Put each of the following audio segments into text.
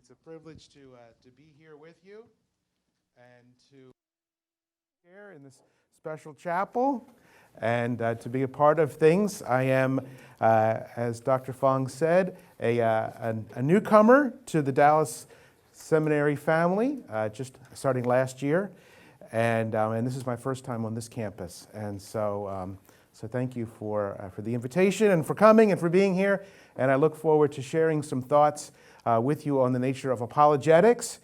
It's a privilege to be here with you and to share in this special chapel and to be a part of things. I am, as Dr. Fong said, a newcomer to the Dallas Seminary family, just starting last year, and this is my first time on this campus, and so thank you for the invitation and for coming and for being here, and I look forward to sharing some thoughts with you on the nature of apologetics.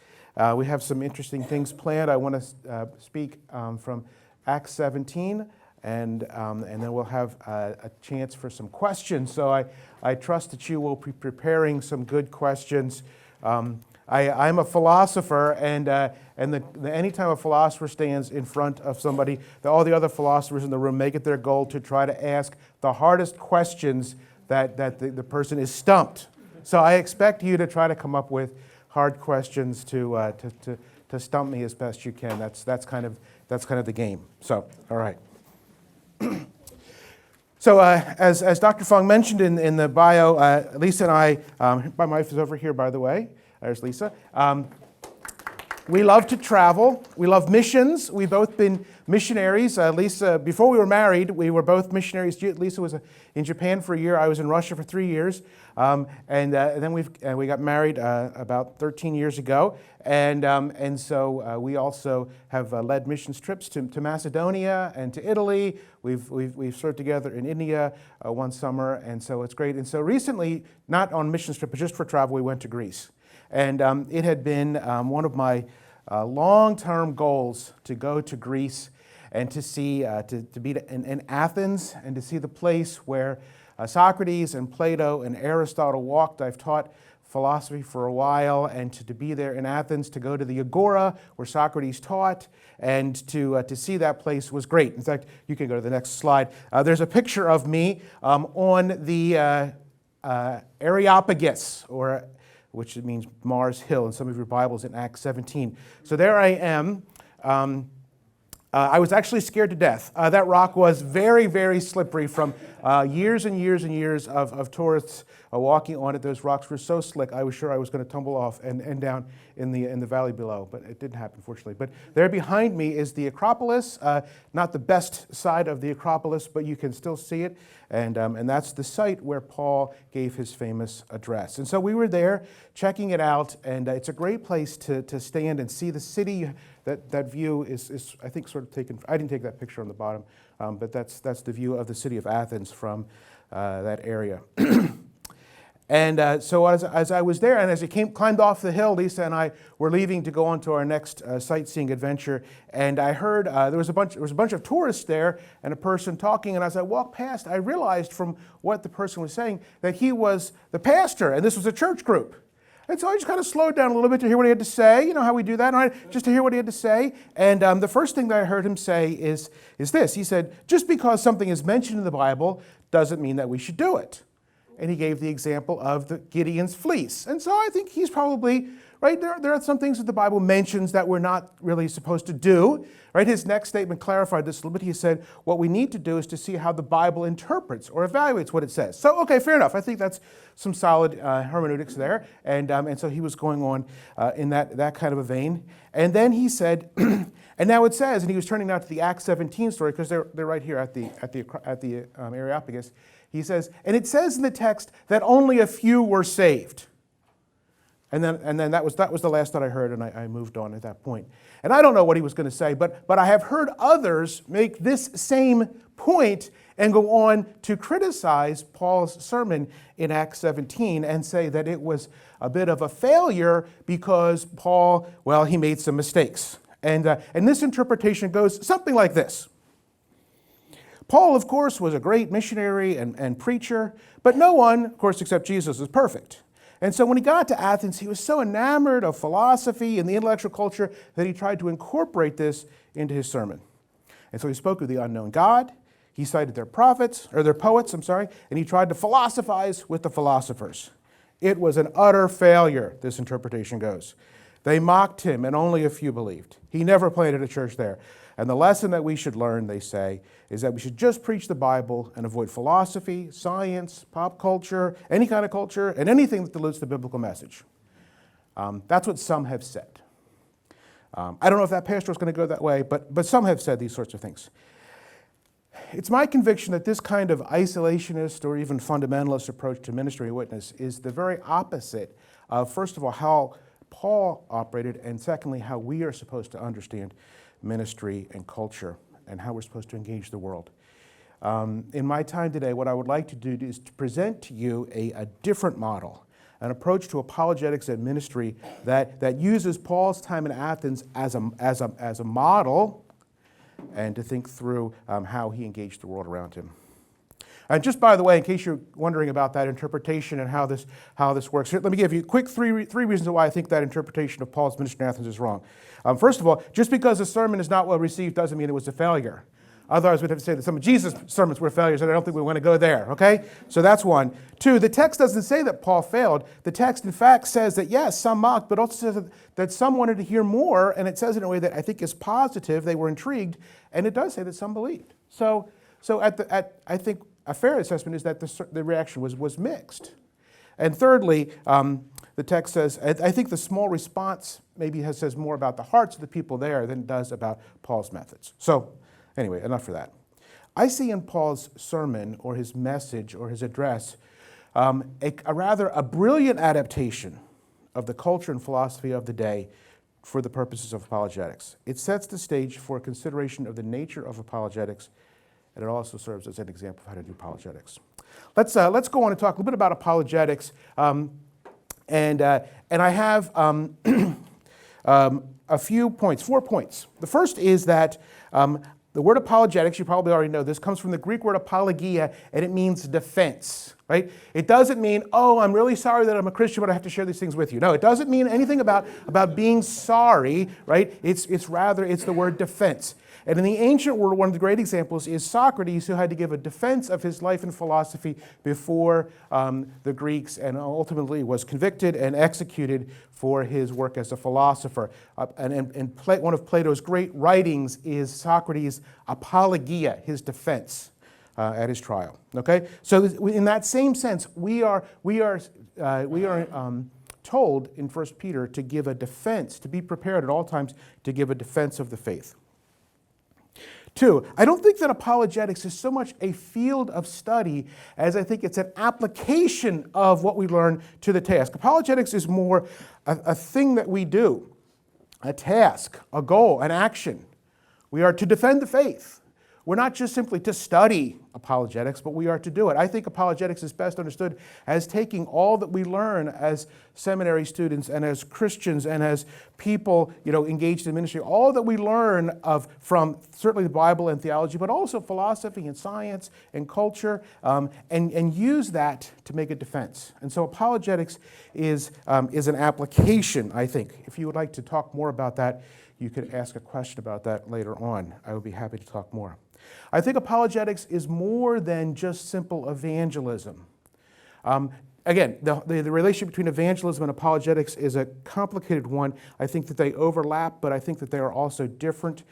We have some interesting things planned. I want to speak from Acts 17, and then we'll have a chance for some questions. So I trust that you will be preparing some good questions. I'm a philosopher, and anytime a philosopher stands in front of somebody, all the other philosophers in the room make it their goal to try to ask the hardest questions that the person is stumped. So I expect you to try to come up with hard questions to stump me as best you can. That's kind of the game. So all right. So as Dr. Fong mentioned in the bio, Lisa and I, my wife is over here, by the way. There's Lisa. We love to travel. We love missions. We've both been missionaries. Lisa, before we were married, we were both missionaries. Lisa was in Japan for a year. I was in Russia for 3 years. And then we got married about 13 years ago. And so we also have led missions trips to Macedonia and to Italy. We've served together in India one summer, and so it's great. And so recently, not on missions trip, but just for travel, we went to Greece. And it had been one of my long-term goals to go to Greece and to see, to be in Athens and to see the place where Socrates and Plato and Aristotle walked. I've taught philosophy for a while, and to be there in Athens, to go to the Agora where Socrates taught, and to see that place was great. In fact, you can go to the next slide. There's a picture of me on the Areopagus, which means Mars Hill in some of your Bibles in Acts 17. So there I am. I was actually scared to death. That rock was very, very slippery from years and years and years of tourists walking on it. Those rocks were so slick, I was sure I was going to tumble off and end down in the valley below, but it didn't happen, fortunately. But there behind me is the Acropolis, not the best side of the Acropolis, but you can still see it, and that's the site where Paul gave his famous address. And so we were there checking it out, and it's a great place to stand and see the city. That view is I think, sort of taken. I didn't take that picture on the bottom, but that's the view of the city of Athens from that area. And so as I was there, and as I climbed off the hill, Lisa and I were leaving to go on to our next sightseeing adventure, and I heard there was a bunch of tourists there and a person talking, and as I walked past, I realized from what the person was saying that he was the pastor, and this was a church group. And so I just kind of slowed down a little bit to hear what he had to say. You know how we do that, just to hear what he had to say. And the first thing that I heard him say is this. He said, just because something is mentioned in the Bible doesn't mean that we should do it. And he gave the example of the Gideon's fleece. And so I think he's probably, right, there are some things that the Bible mentions that we're not really supposed to do. Right? His next statement clarified this a little bit. He said, what we need to do is to see how the Bible interprets or evaluates what it says. So, okay, fair enough. I think that's some solid hermeneutics there. And so he was going on in that kind of a vein. And then he said, and now it says, and he was turning now to the Acts 17 story, because they're right here at the Areopagus. He says, and it says in the text that only a few were saved. And then that was the last that I heard, and I moved on at that point. And I don't know what he was going to say, but I have heard others make this same point and go on to criticize Paul's sermon in Acts 17 and say that it was a bit of a failure because Paul, well, he made some mistakes. And this interpretation goes something like this. Paul, of course, was a great missionary and preacher, but no one, of course, except Jesus, is perfect. And so when he got to Athens, he was so enamored of philosophy and the intellectual culture that he tried to incorporate this into his sermon. And so he spoke of the unknown God, he cited their poets, and he tried to philosophize with the philosophers. It was an utter failure, this interpretation goes. They mocked him, and only a few believed. He never planted a church there. And the lesson that we should learn, they say, is that we should just preach the Bible and avoid philosophy, science, pop culture, any kind of culture, and anything that dilutes the biblical message. That's what some have said. I don't know if that pastor is going to go that way, but some have said these sorts of things. It's my conviction that this kind of isolationist or even fundamentalist approach to ministry and witness is the very opposite of, first of all, how Paul operated, and secondly, how we are supposed to understand ministry and culture and how we're supposed to engage the world. In my time today, what I would like to do is to present to you a different model, an approach to apologetics and ministry that uses Paul's time in Athens as a model, and to think through how he engaged the world around him. And just by the way, in case you're wondering about that interpretation and how this works, here, let me give you quick three reasons why I think that interpretation of Paul's ministry in Athens is wrong. First of all, just because a sermon is not well received doesn't mean it was a failure. Otherwise, we'd have to say that some of Jesus' sermons were failures, and I don't think we want to go there, okay? So that's one. Two, the text doesn't say that Paul failed. The text, in fact, says that, yes, some mocked, but also says that some wanted to hear more, and it says it in a way that I think is positive. They were intrigued, and it does say that some believed. So I think a fair assessment is that the reaction was mixed. And thirdly, the text says, I think the small response maybe says more about the hearts of the people there than it does about Paul's methods. So anyway, enough for that. I see in Paul's sermon or his message or his address a brilliant adaptation of the culture and philosophy of the day for the purposes of apologetics. It sets the stage for a consideration of the nature of apologetics, and it also serves as an example of how to do apologetics. Let's go on and talk a little bit about apologetics, and I have a few points, 4 points. The first is that the word apologetics, you probably already know this, comes from the Greek word apologia, and it means defense, right? It doesn't mean, oh, I'm really sorry that I'm a Christian, but I have to share these things with you. No, it doesn't mean anything about being sorry, right? It's the word defense. And in the ancient world, one of the great examples is Socrates, who had to give a defense of his life and philosophy before the Greeks, and ultimately was convicted and executed for his work as a philosopher. One of Plato's great writings is Socrates' Apologia, his defense at his trial. Okay, so in that same sense, we are told in 1 Peter to give a defense, to be prepared at all times to give a defense of the faith. Two, I don't think that apologetics is so much a field of study as I think it's an application of what we learn to the task. Apologetics is more a thing that we do, a task, a goal, an action. We are to defend the faith. We're not just simply to study apologetics, but we are to do it. I think apologetics is best understood as taking all that we learn as seminary students and as Christians and as people, engaged in ministry, all that we learn from certainly the Bible and theology, but also philosophy and science and culture, and use that to make a defense. And so apologetics is an application, I think. If you would like to talk more about that, you could ask a question about that later on. I would be happy to talk more. I think apologetics is more than just simple evangelism. Again, the relationship between evangelism and apologetics is a complicated one. I think that they overlap, but I think that they are also different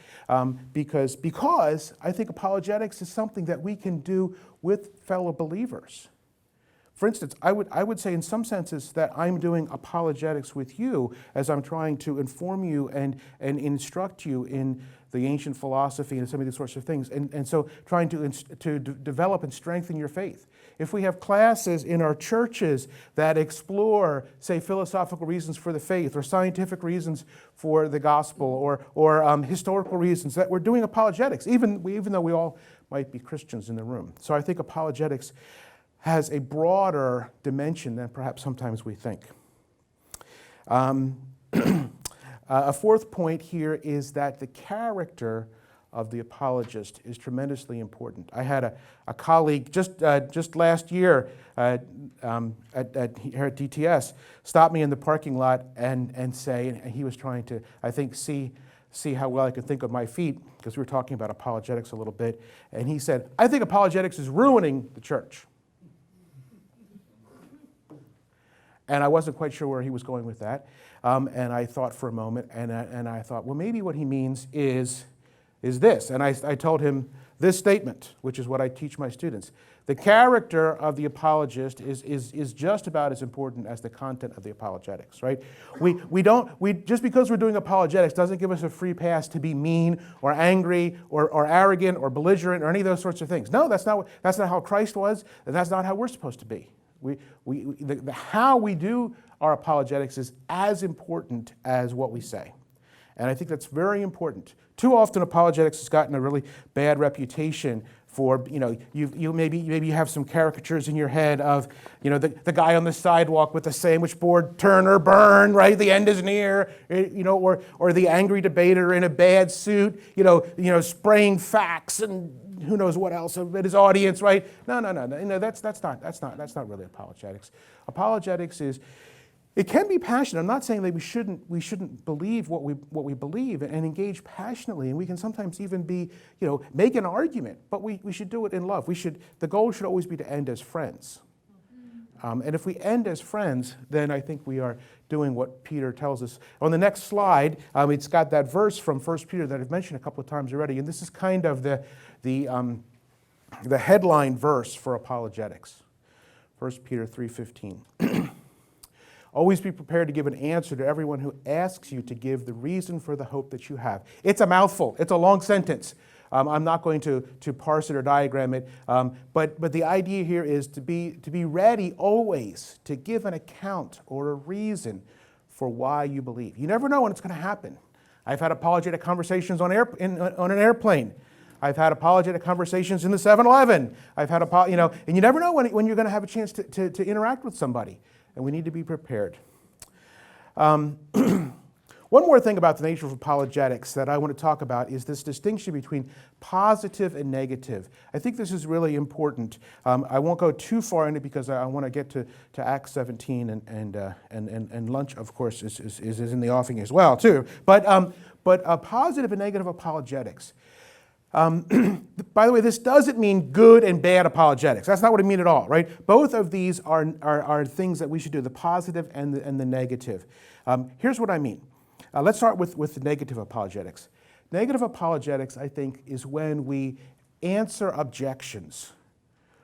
because I think apologetics is something that we can do with fellow believers. For instance, I would say in some senses that I'm doing apologetics with you as I'm trying to inform you and instruct you in the ancient philosophy and some of these sorts of things, and so trying to develop and strengthen your faith. If we have classes in our churches that explore, say, philosophical reasons for the faith or scientific reasons for the gospel or historical reasons, that we're doing apologetics, even though we all might be Christians in the room. So I think apologetics has a broader dimension than perhaps sometimes we think. A fourth point here is that the character of the apologist is tremendously important. I had a colleague just last year here at DTS stop me in the parking lot and say, and he was trying to, I think, see how well I could think of my feet, because we were talking about apologetics a little bit, and he said, I think apologetics is ruining the church. And I wasn't quite sure where he was going with that. And I thought for a moment, and I thought, well, maybe what he means is is this. And I told him this statement, which is what I teach my students. The character of the apologist is just about as important as the content of the apologetics, right? Just because we're doing apologetics doesn't give us a free pass to be mean or angry or arrogant or belligerent or any of those sorts of things. No, that's not how Christ was, and that's not how we're supposed to be. How we do our apologetics is as important as what we say. And I think that's very important. Too often apologetics has gotten a really bad reputation for, you maybe have some caricatures in your head of, the guy on the sidewalk with the sandwich board, turn or burn, right? The end is near, or the angry debater in a bad suit, spraying facts and who knows what else at his audience, right? No. That's not really apologetics. Apologetics is, it can be passionate. I'm not saying that we shouldn't believe what we believe and engage passionately, and we can sometimes even make an argument, but we should do it in love. The goal should always be to end as friends. And if we end as friends, then I think we are doing what Peter tells us. On the next slide, it's got that verse from 1 Peter that I've mentioned a couple of times already, and this is kind of the headline verse for apologetics. 1 Peter 3:15. Always be prepared to give an answer to everyone who asks you to give the reason for the hope that you have. It's a mouthful. It's a long sentence. I'm not going to parse it or diagram it, but the idea here is to be ready always to give an account or a reason for why you believe. You never know when it's going to happen. I've had apologetic conversations on an airplane. I've had apologetic conversations in the 7-Eleven. I've had and you never know when you're going to have a chance to interact with somebody. And we need to be prepared. One more thing about the nature of apologetics that I want to talk about is this distinction between positive and negative. I think this is really important. I won't go too far into it because I want to get to Acts 17 and lunch, of course, is in the offing as well too. But positive and negative apologetics. By the way, this doesn't mean good and bad apologetics. That's not what I mean at all, right? Both of these are things that we should do, the positive and the negative. Here's what I mean. Let's start with the negative apologetics. Negative apologetics, I think, is when we answer objections.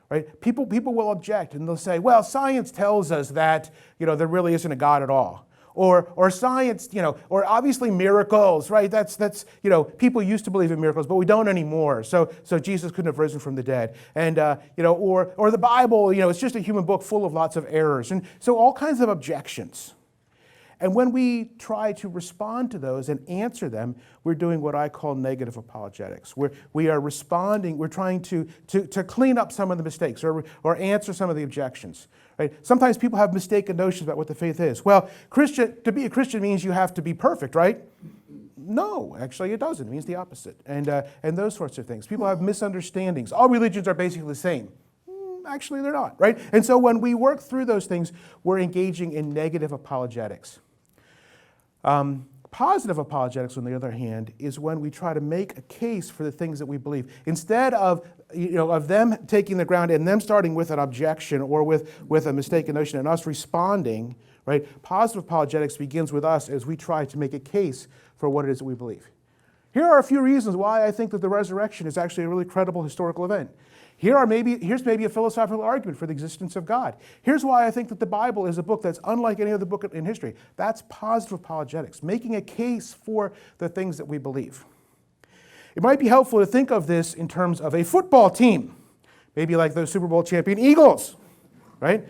Right? People will object and they'll say, well, science tells us that there really isn't a God at all. Or science, or obviously miracles, right? That's people used to believe in miracles, but we don't anymore. So Jesus couldn't have risen from the dead. And or the Bible, it's just a human book full of lots of errors. And so all kinds of objections. And when we try to respond to those and answer them, we're doing what I call negative apologetics. We are responding, we're trying to clean up some of the mistakes or answer some of the objections. Right? Sometimes people have mistaken notions about what the faith is. Well, to be a Christian means you have to be perfect, right? No, actually it doesn't. It means the opposite. And those sorts of things. People have misunderstandings. All religions are basically the same. Actually, they're not, right? And so when we work through those things, we're engaging in negative apologetics. Positive apologetics, on the other hand, is when we try to make a case for the things that we believe. Instead of them taking the ground and them starting with an objection or with a mistaken notion and us responding, right? Positive apologetics begins with us as we try to make a case for what it is that we believe. Here are a few reasons why I think that the resurrection is actually a really credible historical event. Here's maybe a philosophical argument for the existence of God. Here's why I think that the Bible is a book that's unlike any other book in history. That's positive apologetics, making a case for the things that we believe. It might be helpful to think of this in terms of a football team, maybe like the Super Bowl champion Eagles, right?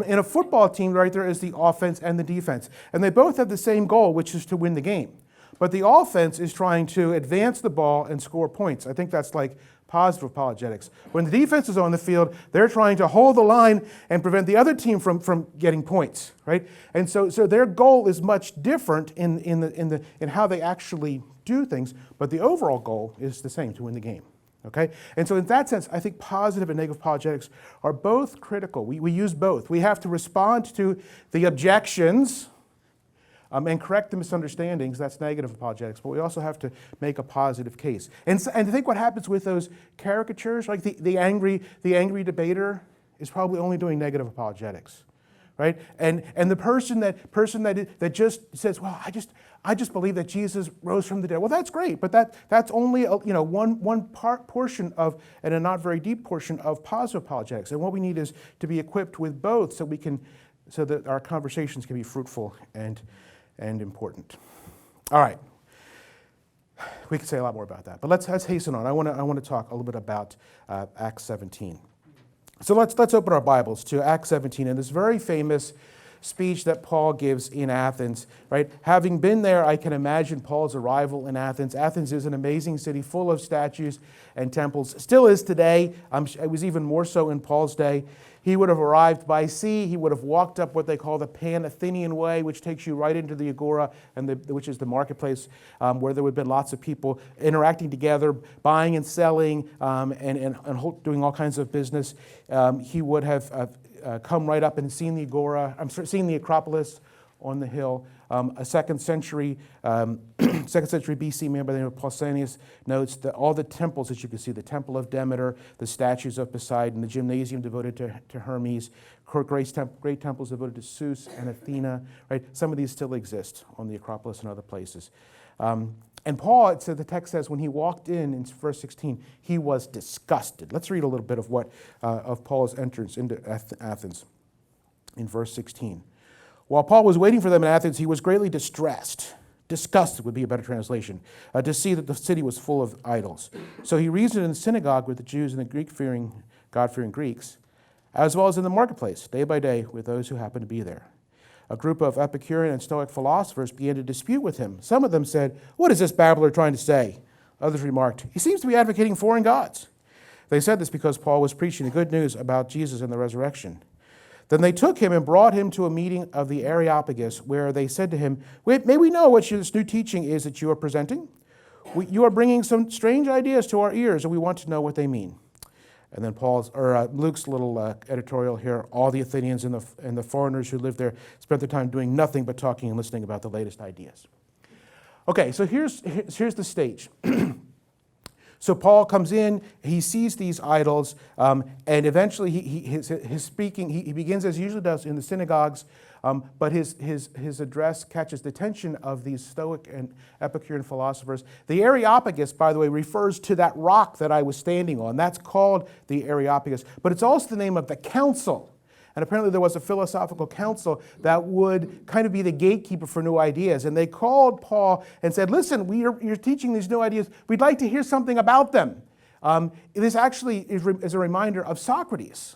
In a football team, right, there is the offense and the defense. And they both have the same goal, which is to win the game. But the offense is trying to advance the ball and score points. I think that's like positive apologetics. When the defense is on the field, they're trying to hold the line and prevent the other team from getting points, right? And so their goal is much different in how they actually do things, but the overall goal is the same, to win the game. Okay? And so in that sense, I think positive and negative apologetics are both critical. We use both. We have to respond to the objections and correct the misunderstandings. That's negative apologetics. But we also have to make a positive case. And I think what happens with those caricatures, like the angry debater, is probably only doing negative apologetics. right? And the person that just says, well, I just believe that Jesus rose from the dead. Well, that's great, but that's only one portion of, and a not very deep portion of positive apologetics. And what we need is to be equipped with both, so that our conversations can be fruitful and important. All right. We could say a lot more about that, but let's hasten on. I want to talk a little bit about Acts 17. So let's open our Bibles to Acts 17 and this very famous speech that Paul gives in Athens, right? Having been there, I can imagine Paul's arrival in Athens. Athens is an amazing city full of statues and temples. Still is today. It was even more so in Paul's day. He would have arrived by sea. He would have walked up what they call the Pan-Athenian Way, which takes you right into the Agora, which is the marketplace where there would have been lots of people interacting together, buying and selling, and doing all kinds of business. He would have come right up and seen the Agora. Seen the Acropolis on the hill. A second century BC man by the name of Pausanias notes that all the temples that you can see, the Temple of Demeter, the statues of Poseidon, the gymnasium devoted to Hermes, great temples devoted to Zeus and Athena, right? Some of these still exist on the Acropolis and other places. And Paul, the text says, when he walked in verse 16, he was disgusted. Let's read a little bit of Paul's entrance into Athens in verse 16. While Paul was waiting for them in Athens, he was greatly distressed. Disgusted would be a better translation, to see that the city was full of idols. So he reasoned in the synagogue with the Jews and the God-fearing Greeks, as well as in the marketplace, day by day, with those who happened to be there. A group of Epicurean and Stoic philosophers began to dispute with him. Some of them said, "What is this babbler trying to say?" Others remarked, "He seems to be advocating foreign gods." They said this because Paul was preaching the good news about Jesus and the resurrection. Then they took him and brought him to a meeting of the Areopagus, where they said to him, "May we know what this new teaching is that you are presenting? You are bringing some strange ideas to our ears, and we want to know what they mean." And then Luke's little editorial here: all the Athenians and the foreigners who lived there spent their time doing nothing but talking and listening about the latest ideas. Okay, so here's the stage. So Paul comes in, he sees these idols, and eventually his speaking, he begins as he usually does in the synagogues, but his address catches the attention of these Stoic and Epicurean philosophers. The Areopagus, by the way, refers to that rock that I was standing on. That's called the Areopagus, but it's also the name of the council. And apparently there was a philosophical council that would kind of be the gatekeeper for new ideas. And they called Paul and said, "Listen, you're teaching these new ideas. We'd like to hear something about them." This actually is a reminder of Socrates,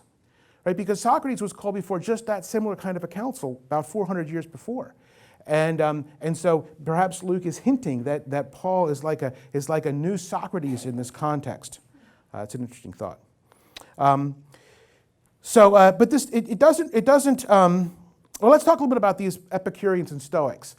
right? Because Socrates was called before just that similar kind of a council about 400 years before. And so perhaps Luke is hinting that Paul is like a new Socrates in this context. It's an interesting thought. But this it doesn't. Well, let's talk a little bit about these Epicureans and Stoics.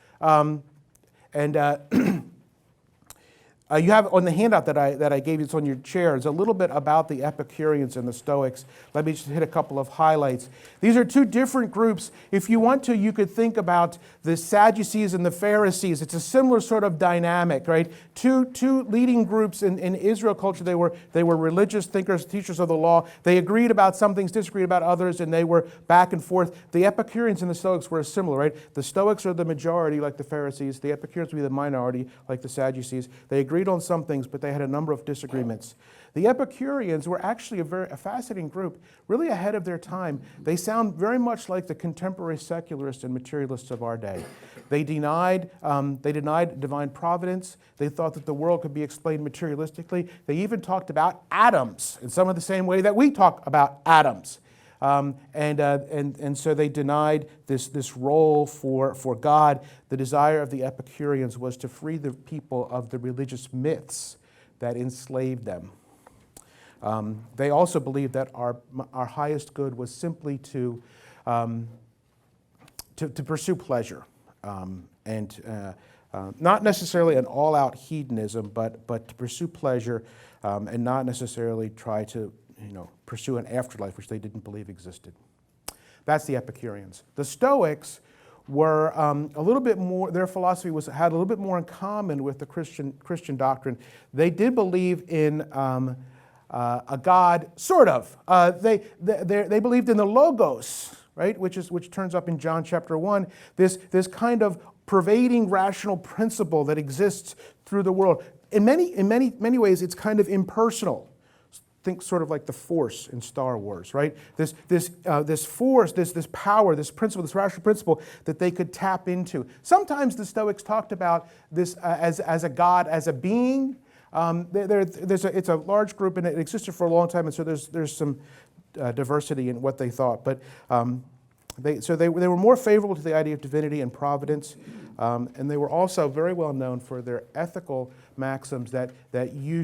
You have on the handout that I gave you, it's on your chairs, a little bit about the Epicureans and the Stoics. Let me just hit a couple of highlights. These are two different groups. If you want to, you could think about the Sadducees and the Pharisees. It's a similar sort of dynamic, right? Two leading groups in Israel culture. They were religious thinkers, teachers of the law. They agreed about some things, disagreed about others, and they were back and forth. The Epicureans and the Stoics were similar, right? The Stoics are the majority, like the Pharisees. The Epicureans would be the minority, like the Sadducees. They agreed on some things, but they had a number of disagreements. The Epicureans were actually a fascinating group, really ahead of their time. They sound very much like the contemporary secularists and materialists of our day. They denied divine providence. They thought that the world could be explained materialistically. They even talked about atoms in some of the same way that we talk about atoms. And so they denied this role for God. The desire of the Epicureans was to free the people of the religious myths that enslaved them. They also believed that our highest good was simply to pursue pleasure, and not necessarily an all-out hedonism, but to pursue pleasure, and not necessarily try to pursue an afterlife, which they didn't believe existed. That's the Epicureans. The Stoics were a little bit more, their philosophy had a little bit more in common with the Christian doctrine. They did believe in a God, sort of. They believed in the Logos, right? Which turns up in John chapter 1, this kind of pervading rational principle that exists through the world. In many ways, it's kind of impersonal. Think sort of like the Force in Star Wars, right? This force, this power, this principle, this rational principle that they could tap into. Sometimes the Stoics talked about this as a God, as a being. It's a large group, and it existed for a long time, and so there's some diversity in what they thought. But they were more favorable to the idea of divinity and providence, and they were also very well known for their ethical maxims that you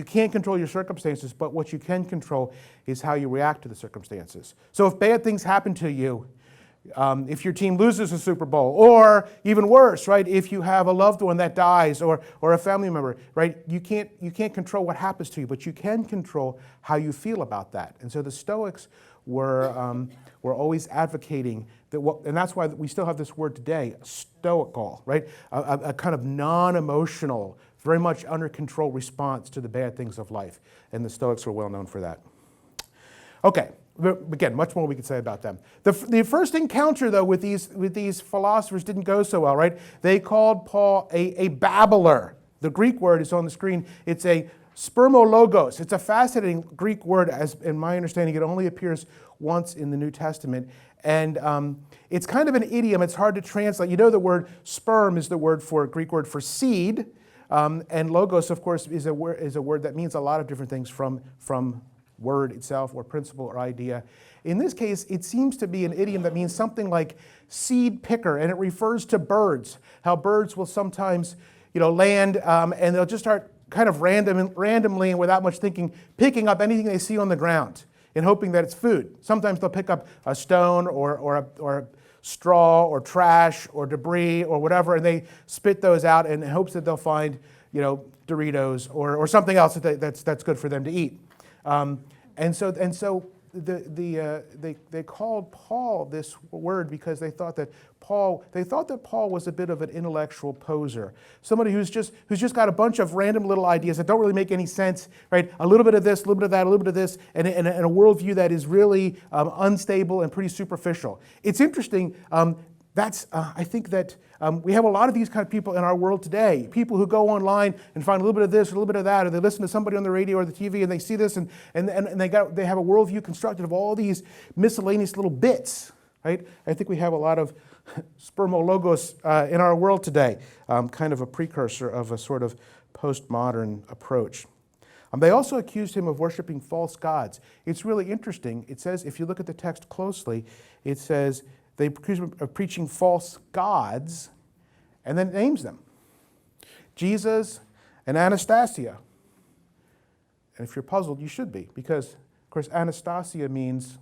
can't control your circumstances, but what you can control is how you react to the circumstances. So if bad things happen to you, if your team loses a Super Bowl, or even worse, right, if you have a loved one that dies or a family member, right, you can't control what happens to you, but you can control how you feel about that. And so the Stoics were always advocating that, and that's why we still have this word today, stoical, right, a kind of non-emotional, very much under control response to the bad things of life. And the Stoics were well known for that. Okay. Again, much more we could say about them. The first encounter, though, with these philosophers didn't go so well, right? They called Paul a babbler. The Greek word is on the screen. It's a spermologos. It's a fascinating Greek word, as in my understanding, it only appears once in the New Testament. And it's kind of an idiom. It's hard to translate. You know, the word sperm is the Greek word for seed. And logos, of course, is a word that means a lot of different things from word itself or principle or idea. In this case, it seems to be an idiom that means something like seed picker, and it refers to birds, how birds will sometimes, land and they'll just start kind of randomly and without much thinking, picking up anything they see on the ground and hoping that it's food. Sometimes they'll pick up a stone or a straw or trash or debris or whatever, and they spit those out in hopes that they'll find, Doritos or something else that's good for them to eat. And so they called Paul this word because they thought that Paul was a bit of an intellectual poser, somebody who's just got a bunch of random little ideas that don't really make any sense, right? A little bit of this, a little bit of that, a little bit of this, and a worldview that is really unstable and pretty superficial. It's interesting. I think that we have a lot of these kind of people in our world today. People who go online and find a little bit of this, a little bit of that, or they listen to somebody on the radio or the TV and they see this and they have a worldview constructed of all these miscellaneous little bits, right? I think we have a lot of spermologos in our world today, kind of a precursor of a sort of postmodern approach. They also accused him of worshiping false gods. It's really interesting. It says, if you look at the text closely, it says, they accuse him of preaching false gods, and then names them. Jesus and Anastasia. And if you're puzzled, you should be, because, of course, Anastasia means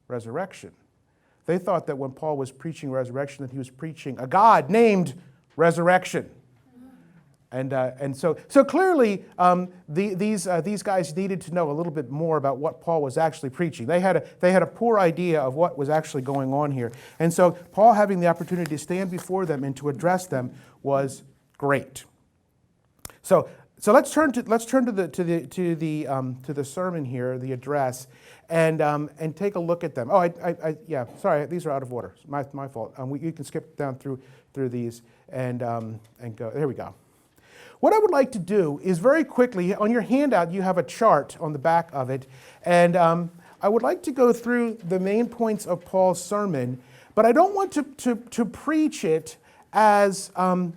resurrection. They thought that when Paul was preaching resurrection, that he was preaching a god named Resurrection. And so clearly, these guys needed to know a little bit more about what Paul was actually preaching. They had a poor idea of what was actually going on here, and so Paul having the opportunity to stand before them and to address them was great. So let's turn to the sermon here, the address, and take a look at them. Sorry, these are out of order. It's my fault. You can skip down through these and go. There we go. What I would like to do is very quickly, on your handout you have a chart on the back of it, and I would like to go through the main points of Paul's sermon, but I don't want to preach it as a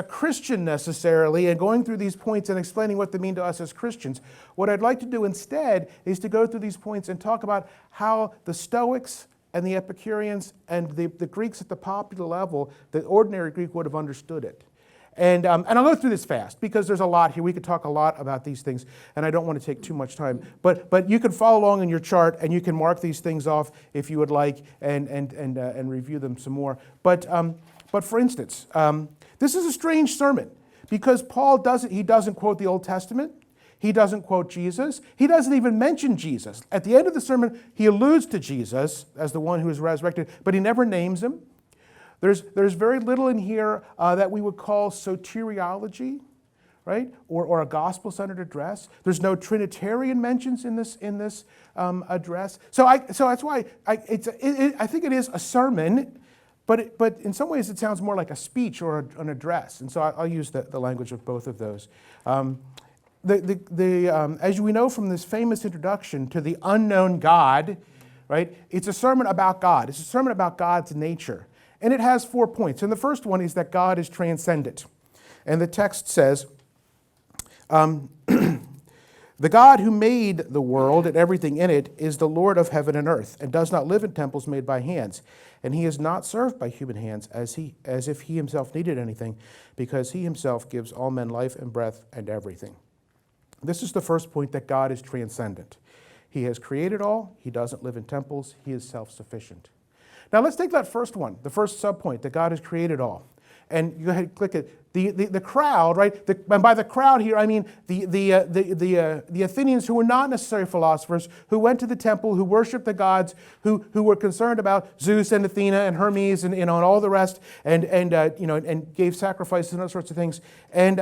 Christian necessarily, and going through these points and explaining what they mean to us as Christians. What I'd like to do instead is to go through these points and talk about how the Stoics and the Epicureans and the Greeks at the popular level, the ordinary Greek would have understood it. And I'll go through this fast because there's a lot here. We could talk a lot about these things, and I don't want to take too much time. But you can follow along in your chart, and you can mark these things off if you would like, and review them some more. But for instance, this is a strange sermon because Paul doesn't quote the Old Testament. He doesn't quote Jesus. He doesn't even mention Jesus. At the end of the sermon, he alludes to Jesus as the one who is resurrected, but he never names him. There's very little in here that we would call soteriology, right? Or a gospel-centered address. There's no Trinitarian mentions in this address. So that's why I think it is a sermon, but in some ways it sounds more like a speech or an address. And so I'll use the language of both of those. As we know from this famous introduction to the unknown God, right? It's a sermon about God. It's a sermon about God's nature. And it has 4 points. And the first one is that God is transcendent. And the text says, the God who made the world and everything in it is the Lord of heaven and earth, and does not live in temples made by hands. And he is not served by human hands as if he himself needed anything, because he himself gives all men life and breath and everything. This is the first point, that God is transcendent. He has created all. He doesn't live in temples. He is self-sufficient. Now let's take that first one, the first subpoint, that God has created all. And you go ahead and click it. The crowd, right? And by the crowd here, I mean the Athenians, who were not necessarily philosophers, who went to the temple, who worshipped the gods, who were concerned about Zeus and Athena and Hermes and all the rest, and gave sacrifices and other sorts of things. And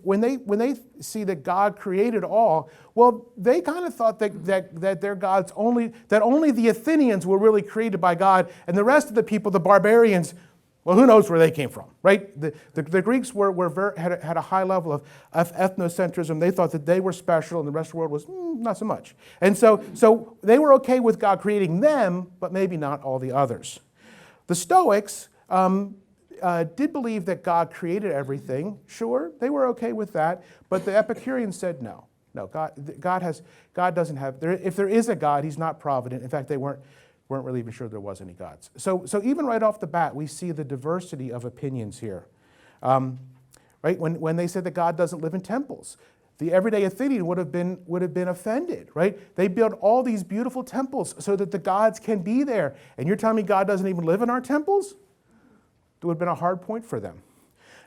when they see that God created all, well, they kind of thought that their gods only the Athenians were really created by God, and the rest of the people, the barbarians, well, who knows where they came from, right? The Greeks had a high level of ethnocentrism. They thought that they were special and the rest of the world was not so much. And so they were okay with God creating them, but maybe not all the others. The Stoics did believe that God created everything. Sure, they were okay with that, but the Epicureans said no. No, God doesn't have, if there is a God, he's not provident. In fact, they weren't really even sure there was any gods. So even right off the bat, we see the diversity of opinions here. Right? When they said that God doesn't live in temples, the everyday Athenian would have been offended, right? They built all these beautiful temples so that the gods can be there. And you're telling me God doesn't even live in our temples? It would have been a hard point for them.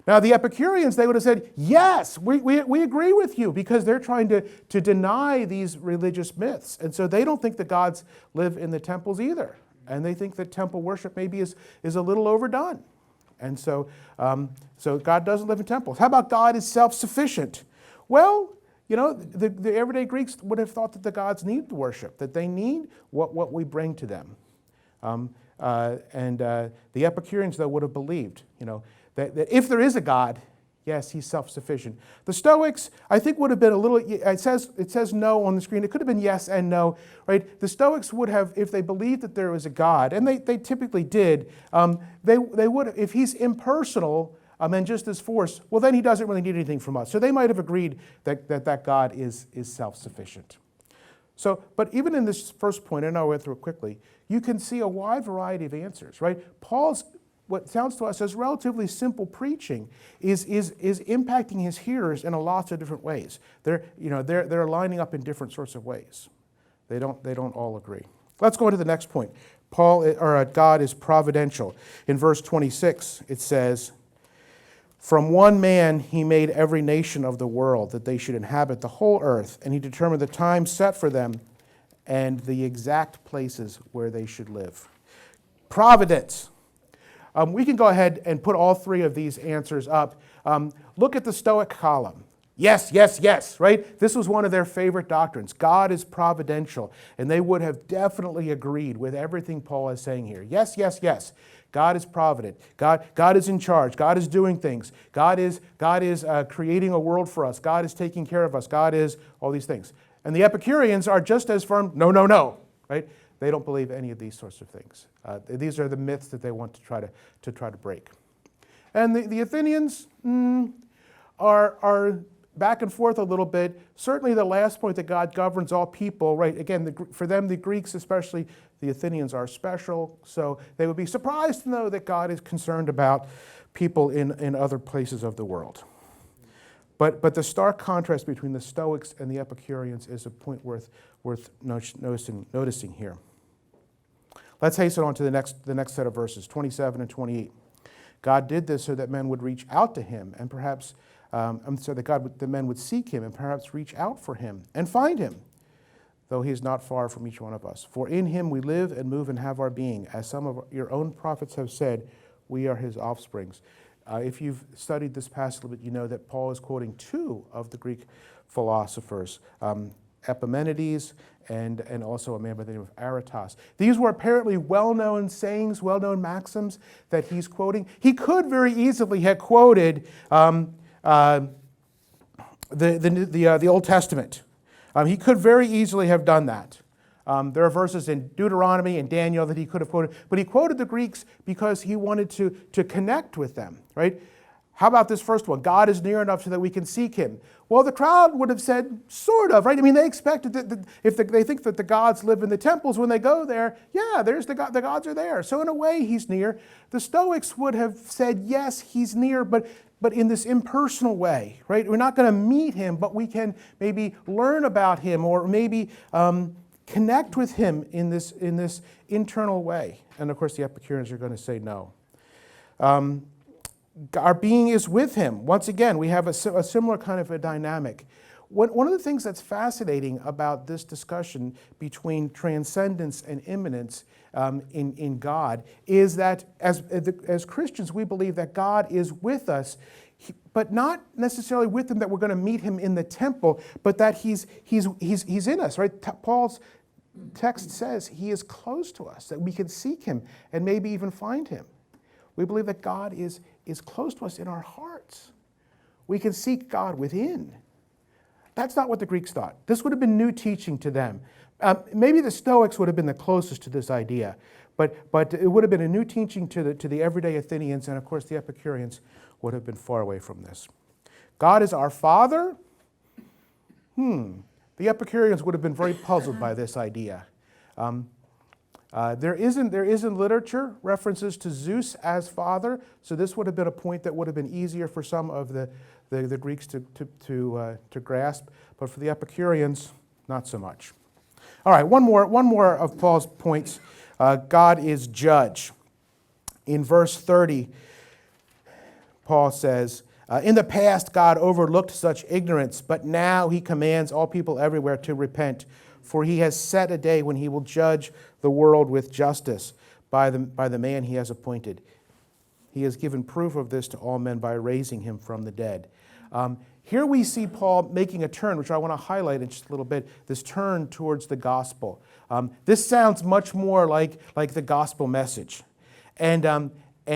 Now, the Epicureans, they would have said, yes, we agree with you, because they're trying to deny these religious myths. And so they don't think the gods live in the temples either. And they think that temple worship maybe is a little overdone. And so God doesn't live in temples. How about God is self-sufficient? Well, the everyday Greeks would have thought that the gods need worship, that they need what we bring to them. The Epicureans, though, would have believed, that if there is a God, yes, he's self-sufficient. The Stoics, I think, would have been a little, it says no on the screen. It could have been yes and no, right? The Stoics would have, if they believed that there was a God, and they typically did, they would, if he's impersonal and just as force, well, then he doesn't really need anything from us. So they might have agreed that God is self-sufficient. So, but even in this first point, and I'll go through it quickly, you can see a wide variety of answers, right? Paul's, what sounds to us as relatively simple preaching, is impacting his hearers in a lots of different ways. They're lining up in different sorts of ways. They don't all agree. Let's go to the next point. God is providential. In verse 26, it says, "From one man he made every nation of the world, that they should inhabit the whole earth, and he determined the time set for them and the exact places where they should live." Providence. We can go ahead and put all three of these answers up. Look at the Stoic column. Yes, yes, yes, right? This was one of their favorite doctrines. God is providential. And they would have definitely agreed with everything Paul is saying here. Yes, yes, yes. God is provident. God is in charge. God is doing things. God is creating a world for us. God is taking care of us. God is all these things. And the Epicureans are just as firm, no, no, no, right? They don't believe any of these sorts of things. These are the myths that they want to try to break. And the Athenians are back and forth a little bit. Certainly the last point, that God governs all people, right? Again, for them, the Greeks especially, the Athenians are special. So they would be surprised to know that God is concerned about people in other places of the world. But the stark contrast between the Stoics and the Epicureans is a point worth noticing here. Let's hasten on to the next set of verses, 27 and 28. God did this so that men would reach out to him, and perhaps the men would seek him and perhaps reach out for him and find him, though he is not far from each one of us. For in him we live and move and have our being. As some of your own prophets have said, we are his offsprings. If you've studied this passage a little bit, you know that Paul is quoting two of the Greek philosophers, Epimenides and also a man by the name of Areopagus. These were apparently well-known sayings, well-known maxims that he's quoting. He could very easily have quoted the Old Testament. He could very easily have done that. There are verses in Deuteronomy and Daniel that he could have quoted, but he quoted the Greeks because he wanted to connect with them, right? How about this first one? God is near enough so that we can seek him. Well, the crowd would have said, sort of, right? I mean, they expected that if they think that the gods live in the temples when they go there, yeah, there's the gods are there. So in a way, he's near. The Stoics would have said, yes, he's near, but in this impersonal way, right? We're not going to meet him, but we can maybe learn about him or maybe connect with him in this internal way. And of course, the Epicureans are going to say no. Our being is with him. Once again, we have a similar kind of a dynamic. One of the things that's fascinating about this discussion between transcendence and immanence in God is that as Christians, we believe that God is with us, but not necessarily with him that we're going to meet him in the temple, but that he's in us, right? Paul's text says he is close to us, that we can seek him and maybe even find him. We believe that God is close to us in our hearts. We can seek God within. That's not what the Greeks thought. This would have been new teaching to them. Maybe the Stoics would have been the closest to this idea, but it would have been a new teaching to the everyday Athenians, and of course the Epicureans would have been far away from this. God is our Father? The Epicureans would have been very puzzled by this idea. There is in literature references to Zeus as father, so this would have been a point that would have been easier for some of the Greeks to grasp, but for the Epicureans, not so much. All right, one more of Paul's points. God is judge. In verse 30, Paul says, in the past God overlooked such ignorance, but now he commands all people everywhere to repent. For he has set a day when he will judge the world with justice by the man he has appointed. He has given proof of this to all men by raising him from the dead. Here we see Paul making a turn, which I want to highlight in just a little bit, this turn towards the gospel. This sounds much more like the gospel message. And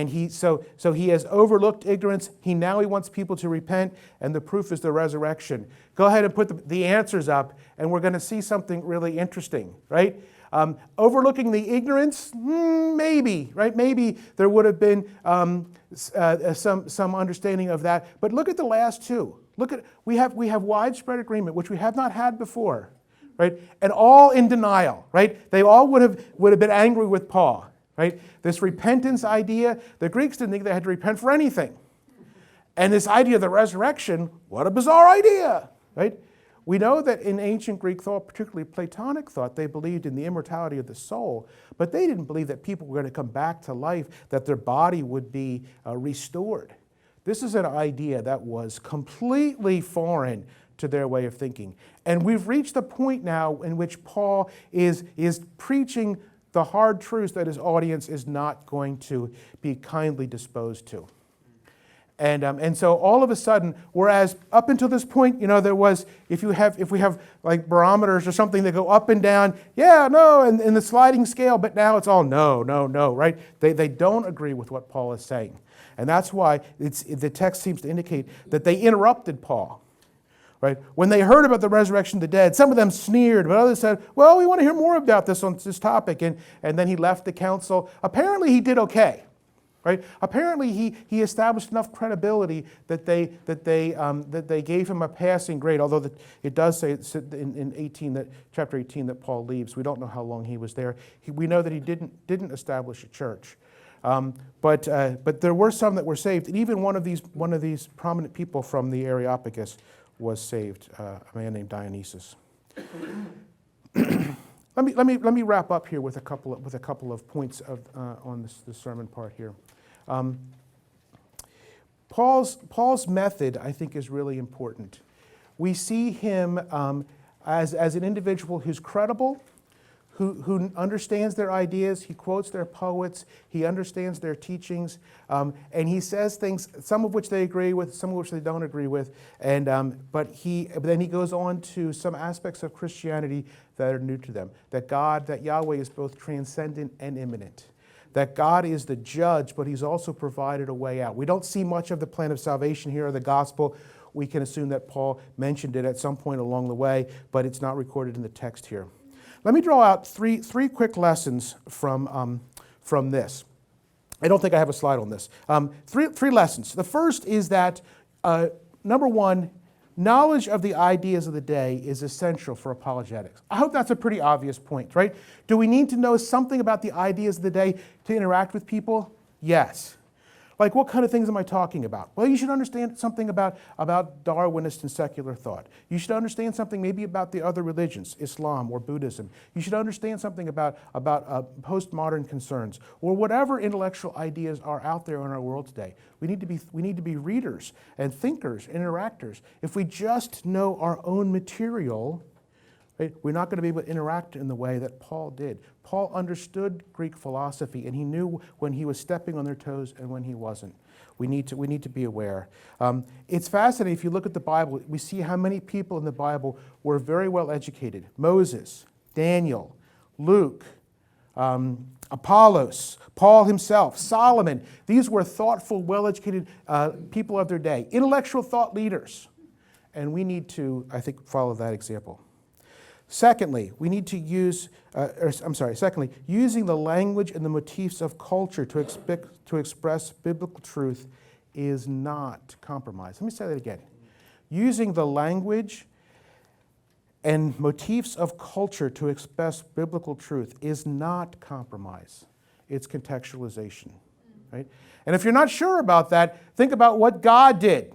he has overlooked ignorance. He wants people to repent, and the proof is the resurrection. Go ahead and put the answers up, and we're going to see something really interesting, right? Overlooking the ignorance, maybe, right? Maybe there would have been some understanding of that. But look at the last two. We have widespread agreement, which we have not had before, right? And all in denial, right? They all would have been angry with Paul. Right? This repentance idea, the Greeks didn't think they had to repent for anything. And this idea of the resurrection, what a bizarre idea, right? We know that in ancient Greek thought, particularly Platonic thought, they believed in the immortality of the soul, but they didn't believe that people were going to come back to life, that their body would be restored. This is an idea that was completely foreign to their way of thinking. And we've reached the point now in which Paul is preaching the hard truths that his audience is not going to be kindly disposed to. And so all of a sudden, whereas up until this point, there was, if we have like barometers or something that go up and down, yeah, no, and in the sliding scale, but now it's all no, right? They don't agree with what Paul is saying. And that's why the text seems to indicate that they interrupted Paul. Right? When they heard about the resurrection of the dead, some of them sneered, but others said, well, we want to hear more about this on this topic. And then he left the council. Apparently he did okay. Right? Apparently he established enough credibility that they gave him a passing grade, although it does say in chapter 18 that Paul leaves. We don't know how long he was there. We know that he didn't establish a church. But there were some that were saved. And even one of these prominent people from the Areopagus was saved, a man named Dionysius. Let me wrap up here with a couple of points on this sermon part here. Paul's method, I think, is really important. We see him as an individual who's credible, who understands their ideas. He quotes their poets. He understands their teachings. And he says things, some of which they agree with, some of which they don't agree with. But then he goes on to some aspects of Christianity that are new to them. That Yahweh is both transcendent and immanent. That God is the judge, but he's also provided a way out. We don't see much of the plan of salvation here or the gospel. We can assume that Paul mentioned it at some point along the way, but it's not recorded in the text here. Let me draw out three quick lessons from this. I don't think I have a slide on this. Three lessons. The first is that, number one, knowledge of the ideas of the day is essential for apologetics. I hope that's a pretty obvious point, right? Do we need to know something about the ideas of the day to interact with people? Yes. Like, what kind of things am I talking about? Well, you should understand something about Darwinist and secular thought. You should understand something maybe about the other religions, Islam or Buddhism. You should understand something about postmodern concerns or whatever intellectual ideas are out there in our world today. We need to be readers and thinkers and interactors. If we just know our own material, right, we're not going to be able to interact in the way that Paul did. Paul understood Greek philosophy, and he knew when he was stepping on their toes and when he wasn't. We need to be aware. It's fascinating. If you look at the Bible, we see how many people in the Bible were very well educated. Moses, Daniel, Luke, Apollos, Paul himself, Solomon. These were thoughtful, well-educated people of their day, intellectual thought leaders. And we need to, I think, follow that example. Secondly, using the language and the motifs of culture to express biblical truth is not compromise. Let me say that again. Using the language and motifs of culture to express biblical truth is not compromise. It's contextualization, right? And if you're not sure about that, think about what God did,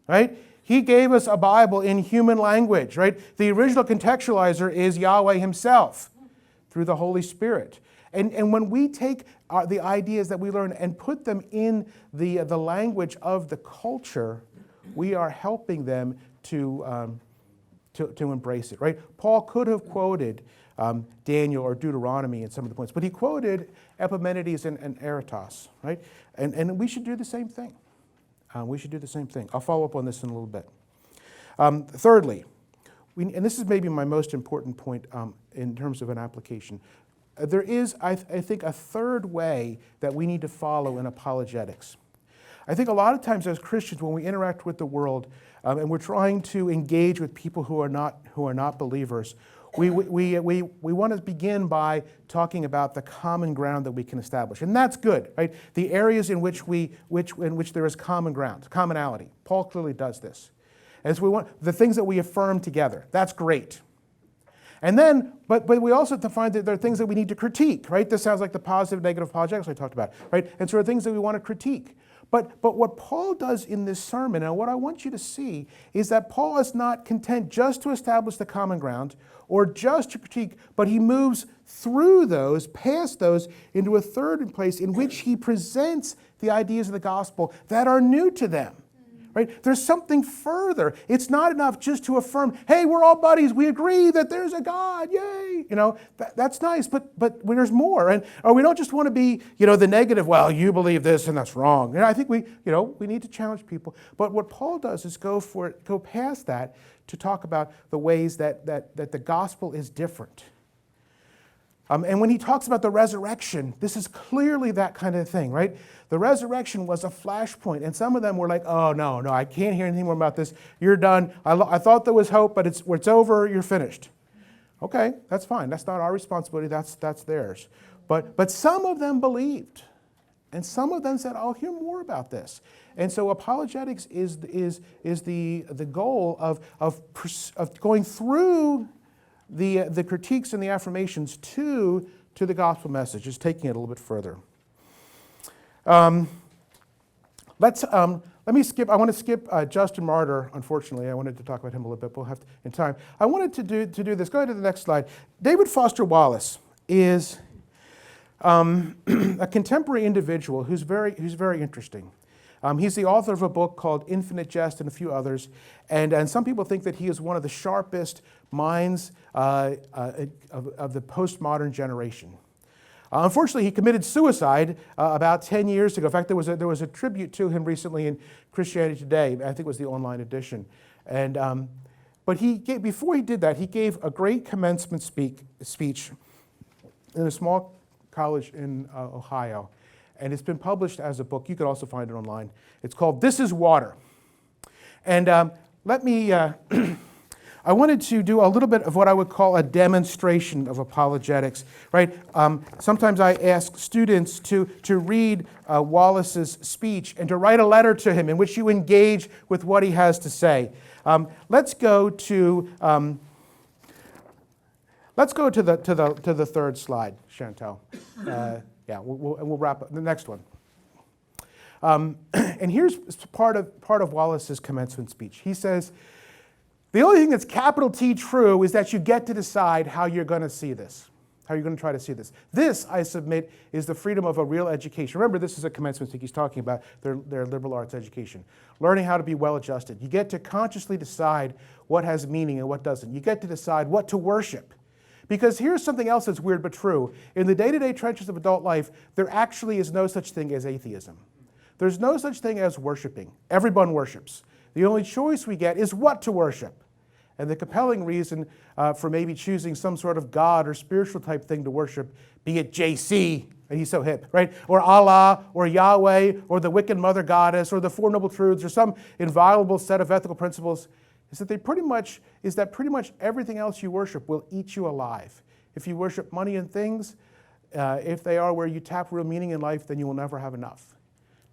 right? He gave us a Bible in human language, right? The original contextualizer is Yahweh himself through the Holy Spirit. And when we take the ideas that we learn and put them in the language of the culture, we are helping them to embrace it, right? Paul could have quoted Daniel or Deuteronomy in some of the points, but he quoted Epimenides and Areopagus, right? And we should do the same thing. We should do the same thing. I'll follow up on this in a little bit. Thirdly, and this is maybe my most important point in terms of an application, there is, I think, a third way that we need to follow in apologetics. I think a lot of times as Christians, when we interact with the world and we're trying to engage with people who are not believers, we want to begin by talking about the common ground that we can establish, and that's good, right? The areas in which there is common ground, commonality. Paul clearly does this, and so we want the things that we affirm together. That's great, and then, but we also have to find that there are things that we need to critique, right? This sounds like the positive, negative apologetics I talked about, right? And so there are things that we want to critique. But what Paul does in this sermon, and what I want you to see, is that Paul is not content just to establish the common ground or just to critique, but he moves through those, past those, into a third place in which he presents the ideas of the gospel that are new to them. Right? There's something further. It's not enough just to affirm, hey, we're all buddies. We agree that there's a God. Yay! That's nice, but there's more. Or we don't just want to be, the negative. Well, you believe this and that's wrong. I think we need to challenge people. But what Paul does is go past that to talk about the ways that the gospel is different. And when he talks about the resurrection, this is clearly that kind of thing, right? The resurrection was a flashpoint, and some of them were like, oh, no, I can't hear anything more about this. You're done. I thought there was hope, but it's over. You're finished. Okay, that's fine. That's not our responsibility. That's theirs. But some of them believed, and some of them said, I'll hear more about this. And so apologetics is the goal of going through the critiques and the affirmations to the gospel message, just taking it a little bit further. Let me skip. I want to skip Justin Martyr. Unfortunately, I wanted to talk about him a little bit. We'll have in time. I wanted to do this. Go ahead to the next slide. David Foster Wallace is a contemporary individual who's very interesting. He's the author of a book called Infinite Jest and a few others, and some people think that he is one of the sharpest minds of the postmodern generation. Unfortunately, he committed suicide about 10 years ago. In fact, there was a tribute to him recently in Christianity Today. I think it was the online edition. But before he did that, he gave a great commencement speech in a small college in Ohio. And it's been published as a book. You can also find it online. It's called This is Water. And I wanted to do a little bit of what I would call a demonstration of apologetics, right? Sometimes I ask students to read Wallace's speech and to write a letter to him in which you engage with what he has to say. Let's go to the third slide, Chantel. We'll wrap up the next one. And here's part of Wallace's commencement speech. He says, the only thing that's capital T true is that you get to decide how you're going to see this, how you're going to try to see this. This, I submit, is the freedom of a real education. Remember, this is a commencement speech he's talking about, their liberal arts education. Learning how to be well-adjusted. You get to consciously decide what has meaning and what doesn't. You get to decide what to worship. Because here's something else that's weird but true. In the day-to-day trenches of adult life, there actually is no such thing as atheism. There's no such thing as worshiping. Everyone worships. The only choice we get is what to worship. And the compelling reason for maybe choosing some sort of God or spiritual type thing to worship, be it JC, and he's so hip, right? Or Allah, or Yahweh, or the Wiccan Mother Goddess, or the Four Noble Truths, or some inviolable set of ethical principles, is that pretty much everything else you worship will eat you alive. If you worship money and things, if they are where you tap real meaning in life, then you will never have enough.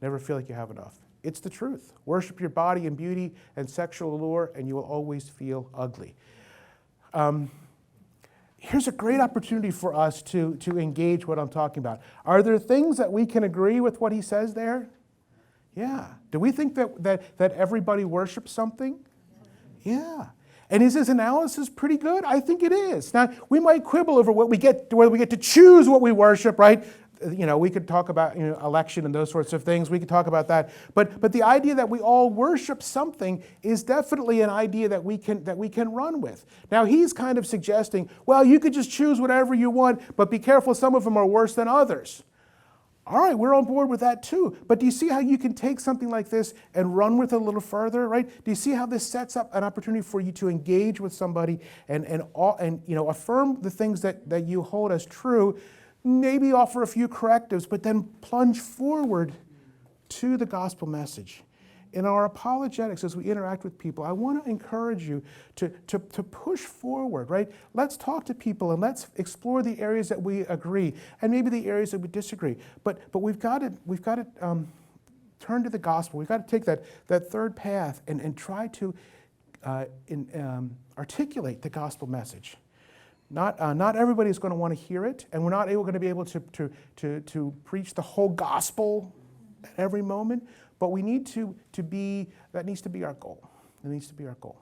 Never feel like you have enough. It's the truth. Worship your body and beauty and sexual allure, and you will always feel ugly. Here's a great opportunity for us to engage what I'm talking about. Are there things that we can agree with what he says there? Yeah. Do we think that everybody worships something? Yeah. And is his analysis pretty good? I think it is. Now, we might quibble over whether we get to choose what we worship, right? We could talk about election and those sorts of things. We could talk about that. But the idea that we all worship something is definitely an idea that we can run with. Now, he's kind of suggesting, well, you could just choose whatever you want, but be careful, some of them are worse than others. All right, we're on board with that too. But do you see how you can take something like this and run with it a little further, right? Do you see how this sets up an opportunity for you to engage with somebody and affirm the things that you hold as true, maybe offer a few correctives, but then plunge forward to the gospel message. In our apologetics, as we interact with people, I want to encourage you to push forward, right? Let's talk to people and let's explore the areas that we agree and maybe the areas that we disagree. But we've got to turn to the gospel. We've got to take that third path and try to articulate the gospel message. Not everybody is going to want to hear it, and we're not going to be able to preach the whole gospel at every moment. But we need that needs to be our goal. It needs to be our goal.